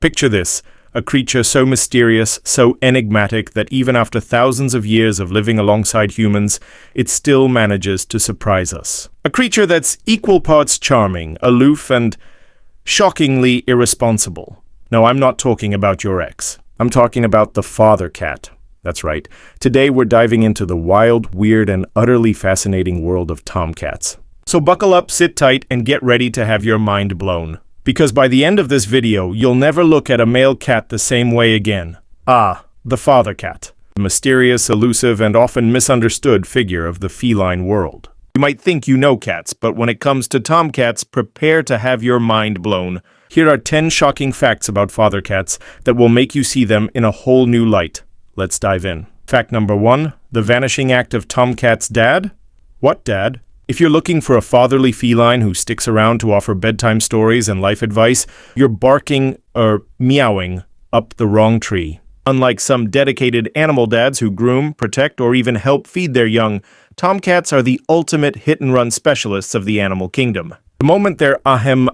Picture this, a creature so mysterious, so enigmatic that even after thousands of years of living alongside humans, it still manages to surprise us. A creature that's equal parts charming, aloof, and shockingly irresponsible. No, I'm not talking about your ex. I'm talking about the father cat. That's right. Today we're diving into the wild, weird, and utterly fascinating world of tomcats. So buckle up, sit tight, and get ready to have your mind blown. Because by the end of this video, you'll never look at a male cat the same way again. Ah, the father cat. The mysterious, elusive, and often misunderstood figure of the feline world. You might think you know cats, but when it comes to tomcats, prepare to have your mind blown. Here are 10 shocking facts about father cats that will make you see them in a whole new light. Let's dive in. Fact number 1, the vanishing act of tomcat's dad? What dad? If you're looking for a fatherly feline who sticks around to offer bedtime stories and life advice, you're barking or meowing up the wrong tree. Unlike some dedicated animal dads who groom, protect, or even help feed their young, tomcats are the ultimate hit-and-run specialists of the animal kingdom. The moment their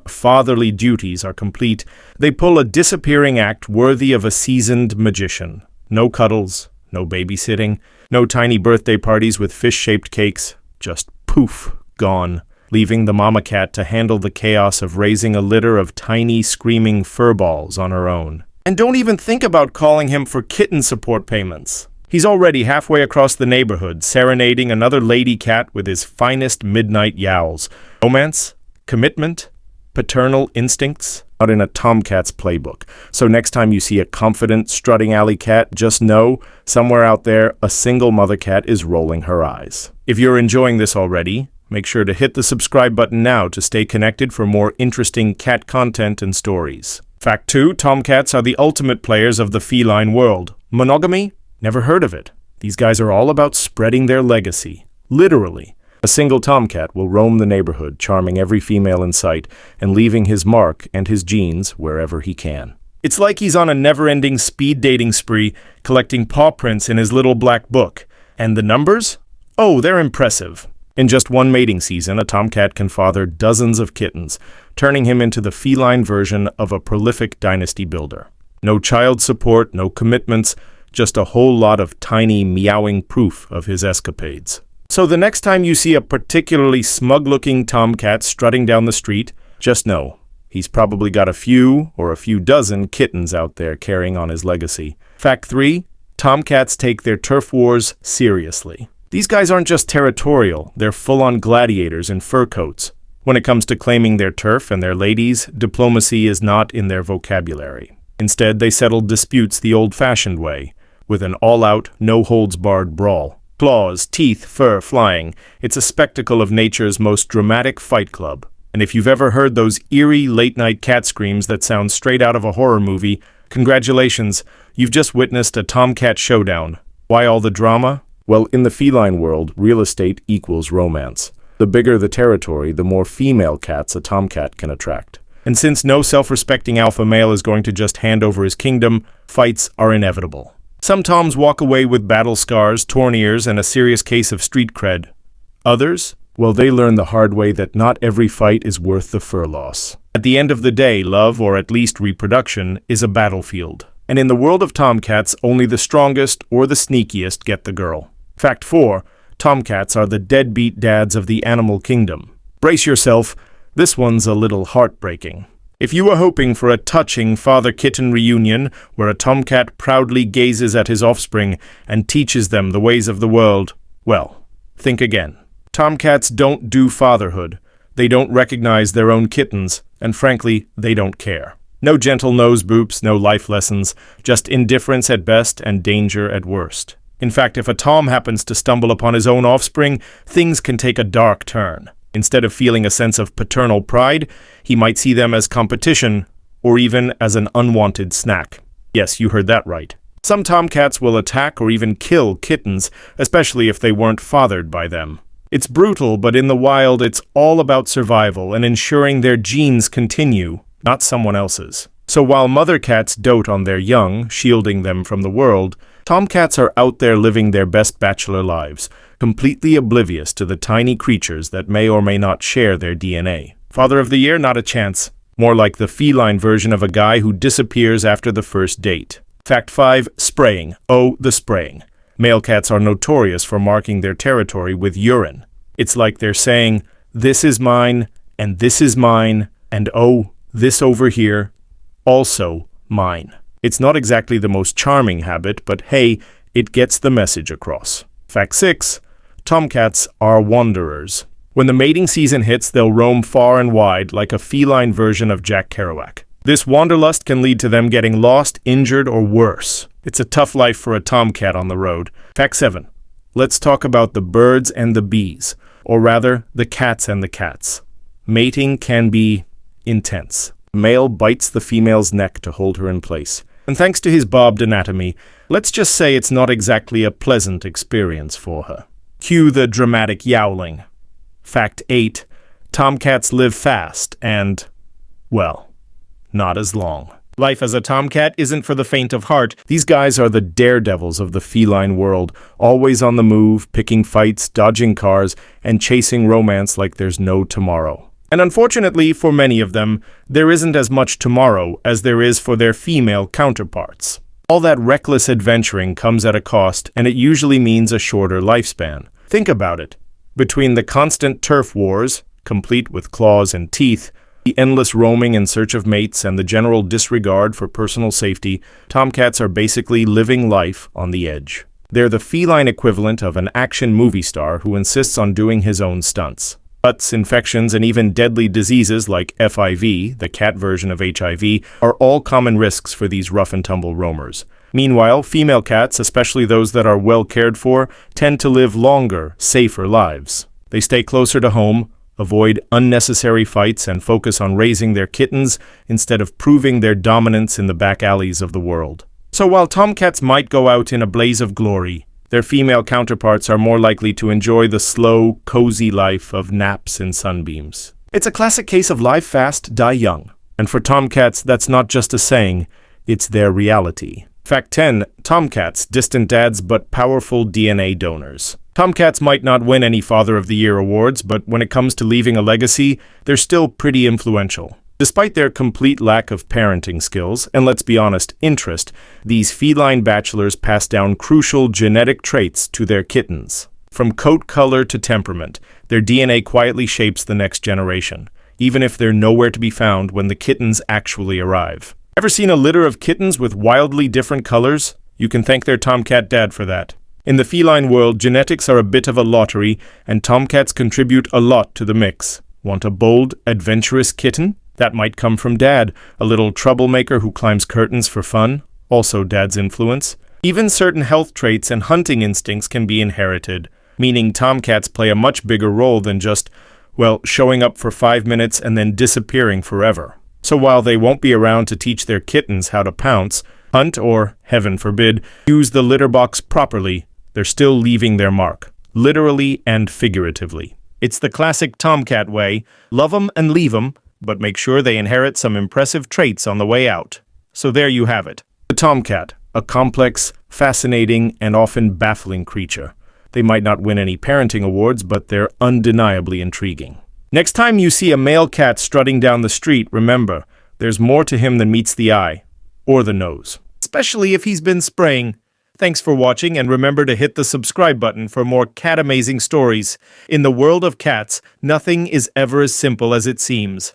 fatherly duties are complete, they pull a disappearing act worthy of a seasoned magician. No cuddles, no babysitting, no tiny birthday parties with fish-shaped cakes, just poof, gone, leaving the mama cat to handle the chaos of raising a litter of tiny, screaming furballs on her own. And don't even think about calling him for kitten support payments. He's already halfway across the neighborhood, serenading another lady cat with his finest midnight yowls. Romance? Commitment? Paternal instincts? Not in a tomcat's playbook. So next time you see a confident, strutting alley cat, just know, somewhere out there, a single mother cat is rolling her eyes. If you're enjoying this already, make sure to hit the subscribe button now to stay connected for more interesting cat content and stories. Fact 2, tomcats are the ultimate players of the feline world. Monogamy? Never heard of it. These guys are all about spreading their legacy. Literally. A single tomcat will roam the neighborhood, charming every female in sight, and leaving his mark and his genes wherever he can. It's like he's on a never-ending speed dating spree, collecting paw prints in his little black book. And the numbers? Oh, they're impressive. In just one mating season, a tomcat can father dozens of kittens, turning him into the feline version of a prolific dynasty builder. No child support, no commitments, just a whole lot of tiny meowing proof of his escapades. So the next time you see a particularly smug-looking tomcat strutting down the street, just know, he's probably got a few or a few dozen kittens out there carrying on his legacy. Fact 3, tomcats take their turf wars seriously. These guys aren't just territorial, they're full-on gladiators in fur coats. When it comes to claiming their turf and their ladies, diplomacy is not in their vocabulary. Instead, they settle disputes the old-fashioned way, with an all-out, no-holds-barred brawl. Claws, teeth, fur flying. It's a spectacle of nature's most dramatic fight club. And if you've ever heard those eerie late-night cat screams that sound straight out of a horror movie, congratulations, you've just witnessed a tomcat showdown. Why all the drama? Well, in the feline world, real estate equals romance. The bigger the territory, the more female cats a tomcat can attract. And since no self-respecting alpha male is going to just hand over his kingdom, fights are inevitable. Some toms walk away with battle scars, torn ears, and a serious case of street cred. Others? Well, they learn the hard way that not every fight is worth the fur loss. At the end of the day, love, or at least reproduction, is a battlefield. And in the world of tomcats, only the strongest or the sneakiest get the girl. Fact 4, tomcats are the deadbeat dads of the animal kingdom. Brace yourself, this one's a little heartbreaking. If you were hoping for a touching father-kitten reunion where a tomcat proudly gazes at his offspring and teaches them the ways of the world, well, think again. Tomcats don't do fatherhood. They don't recognize their own kittens, and frankly, they don't care. No gentle nose boops, no life lessons, just indifference at best and danger at worst. In fact, if a tom happens to stumble upon his own offspring, things can take a dark turn. Instead of feeling a sense of paternal pride, he might see them as competition, or even as an unwanted snack. Yes, you heard that right. Some tomcats will attack or even kill kittens, especially if they weren't fathered by them. It's brutal, but in the wild, it's all about survival and ensuring their genes continue, not someone else's. So while mother cats dote on their young, shielding them from the world, tomcats are out there living their best bachelor lives, completely oblivious to the tiny creatures that may or may not share their DNA. Father of the Year? Not a chance. more like the feline version of a guy who disappears after the first date. Fact 5. Spraying. Oh, the spraying. Male cats are notorious for marking their territory with urine. It's like they're saying, this is mine, and this is mine, and oh, this over here, also mine. It's not exactly the most charming habit, but hey, it gets the message across. Fact 6. Tomcats are wanderers. When the mating season hits, they'll roam far and wide like a feline version of Jack Kerouac. This wanderlust can lead to them getting lost, injured, or worse. It's a tough life for a tomcat on the road. Fact 7. Let's talk about the birds and the bees, or rather, the cats and the cats. Mating can be intense. Male bites the female's neck to hold her in place. And thanks to his barbed anatomy, let's just say it's not exactly a pleasant experience for her. Cue the dramatic yowling. Fact 8. Tomcats live fast and, well, not as long. Life as a tomcat isn't for the faint of heart. These guys are the daredevils of the feline world, always on the move, picking fights, dodging cars, and chasing romance like there's no tomorrow. And unfortunately, for many of them, there isn't as much tomorrow as there is for their female counterparts. All that reckless adventuring comes at a cost, and it usually means a shorter lifespan. Think about it. Between the constant turf wars, complete with claws and teeth, the endless roaming in search of mates, and the general disregard for personal safety, tomcats are basically living life on the edge. They're the feline equivalent of an action movie star who insists on doing his own stunts. Cuts, infections, and even deadly diseases like FIV, the cat version of HIV, are all common risks for these rough-and-tumble roamers. Meanwhile, female cats, especially those that are well cared for, tend to live longer, safer lives. They stay closer to home, avoid unnecessary fights, and focus on raising their kittens instead of proving their dominance in the back alleys of the world. So while tomcats might go out in a blaze of glory, their female counterparts are more likely to enjoy the slow, cozy life of naps and sunbeams. It's a classic case of live fast, die young. And for tomcats, that's not just a saying, it's their reality. Fact 10. Tomcats, distant dads but powerful DNA donors. Tomcats might not win any Father of the Year awards, but when it comes to leaving a legacy, they're still pretty influential. Despite their complete lack of parenting skills, and let's be honest, interest, these feline bachelors pass down crucial genetic traits to their kittens. From coat color to temperament, their DNA quietly shapes the next generation, even if they're nowhere to be found when the kittens actually arrive. Ever seen a litter of kittens with wildly different colors? You can thank their tomcat dad for that. In the feline world, genetics are a bit of a lottery, and tomcats contribute a lot to the mix. Want a bold, adventurous kitten? That might come from dad, a little troublemaker who climbs curtains for fun, also dad's influence. Even certain health traits and hunting instincts can be inherited, meaning tomcats play a much bigger role than just, well, showing up for 5 minutes and then disappearing forever. So while they won't be around to teach their kittens how to pounce, hunt, or, heaven forbid, use the litter box properly, they're still leaving their mark, literally and figuratively. It's the classic tomcat way, love 'em and leave 'em, but make sure they inherit some impressive traits on the way out. So there you have it. The tomcat, a complex, fascinating, and often baffling creature. They might not win any parenting awards, but they're undeniably intriguing. Next time you see a male cat strutting down the street, remember, there's more to him than meets the eye, or the nose. Especially if he's been spraying. Thanks for watching, and remember to hit the subscribe button for more cat-amazing stories. In the world of cats, nothing is ever as simple as it seems.